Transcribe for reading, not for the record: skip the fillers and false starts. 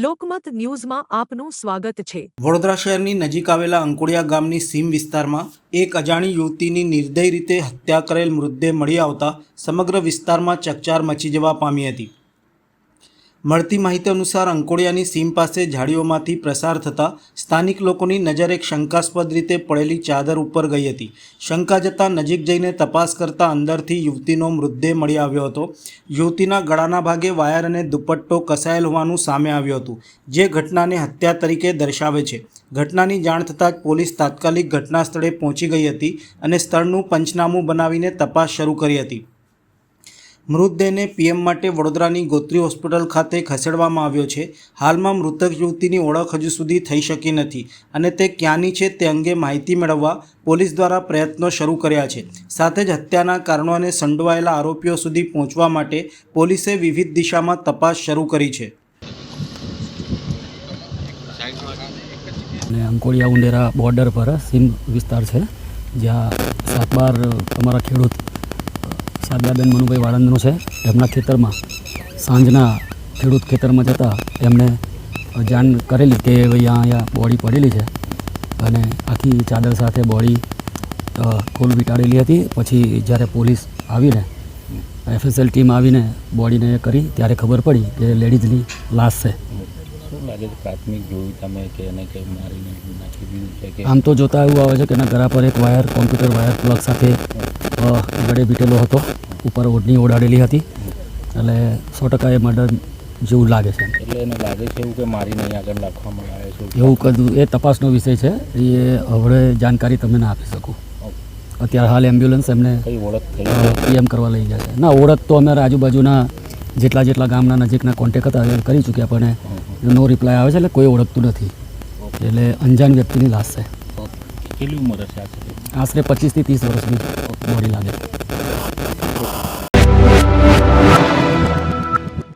લોકમત ન્યૂઝમાં આપનું સ્વાગત છે। વડોદરા શહેરની નજીક આવેલા અંકોડિયા ગામની સીમ વિસ્તારમાં એક અજાણી યુવતીની નિર્દય રીતે હત્યા કરેલ મૃતદેહ મળી આવતા સમગ્ર વિસ્તારમાં ચકચાર મચી જવા પામી હતી। મળતી માહિતી અનુસાર અંકોડિયાની સીમ પાસે ઝાડીઓમાંથી પ્રસાર થતાં સ્થાનિક લોકોની નજર એક શંકાસ્પદ રીતે પડેલી ચાદર ઉપર ગઈ હતી। શંકા જતાં નજીક જઈને તપાસ કરતા અંદરથી યુવતીનો મૃતદેહ મળી આવ્યો હતો। યુવતીના ગળાના ભાગે વાયર અને દુપટ્ટો કસાયેલ હોવાનું સામે આવ્યું હતું, જે ઘટનાને હત્યા તરીકે દર્શાવે છે। ઘટનાની જાણ થતાં જ પોલીસ તાત્કાલિક ઘટના સ્થળે પહોંચી ગઈ હતી અને સ્થળનું પંચનામું બનાવીને તપાસ શરૂ કરી હતી। મૃતદેહને પીએમ માટે વડોદરાની ગોત્રી હોસ્પિટલ ખાતે ખસેડવામાં આવ્યો છે। હાલમાં મૃતક યુવતીની ઓળખ હજુ સુધી થઈ શકી નથી અને તે ક્યાંની છે તે અંગે માહિતી મેળવવા પોલીસ દ્વારા પ્રયત્નો શરૂ કર્યા છે। સાથે જ હત્યાના કારણો અને સંડોવાયેલા આરોપીઓ સુધી પહોંચવા માટે પોલીસે વિવિધ દિશામાં તપાસ શરૂ કરી છે। અંકોડિયા ઉંડેરા બોર્ડર પર સીમ વિસ્તાર છે, જ્યાં 7/12 અમારા ખેડૂત શારદાબેન મનુભાઈ વાળંદનો છે। એમના ખેતરમાં સાંજના ખેડૂત ખેતરમાં જતાં એમને જાણ કરેલી કે અહીંયા બોડી પડેલી છે અને આખી ચાદર સાથે બોડી ખોલ વીંટાળેલી હતી। પછી જ્યારે પોલીસ આવીને FSL ટીમ આવીને બોડીને કરી ત્યારે ખબર પડી કે લેડીઝની લાશ છે। પ્રાથમિક જોયું તમે કે એને કંઈ મારીને નાખી દીધું છે કે? આમ તો જોતા એવું આવે છે કે એના ગળા પર એક વાયર, કોમ્પ્યુટર વાયર પ્લગ સાથે ગળે બીટેલો હતો, ઉપર ઓઢણી ઓઢાડેલી હતી, એટલે 100% એ મર્ડર જેવું લાગે છે। એટલે એને લાગે છે એવું કે મારીને અહીં આગળ નાખવામાં આવે છે એવું કદું એ તપાસનો વિષય છે, એ હવે જાણકારી તમને ના આપી શકું। અત્યારે હાલ એમ્બ્યુલન્સ એમને કઈ ઓળખ થઈ પીએમ કરવા લઈ ગયા છે। ના, ઓળખ તો અમારા આજુબાજુના જેટલા ગામના નજીકના કોન્ટેક્ટ હતા એ કરી ચૂક્યા, પણ નો રિપ્લાય આવે છે, એટલે કોઈ ઓળખતું નથી। એટલે અંજાન વ્યક્તિની લાશ છે। કેટલી ઉંમર હશે? આશરે 25 થી 30 વર્ષની બોડી લાગે છે।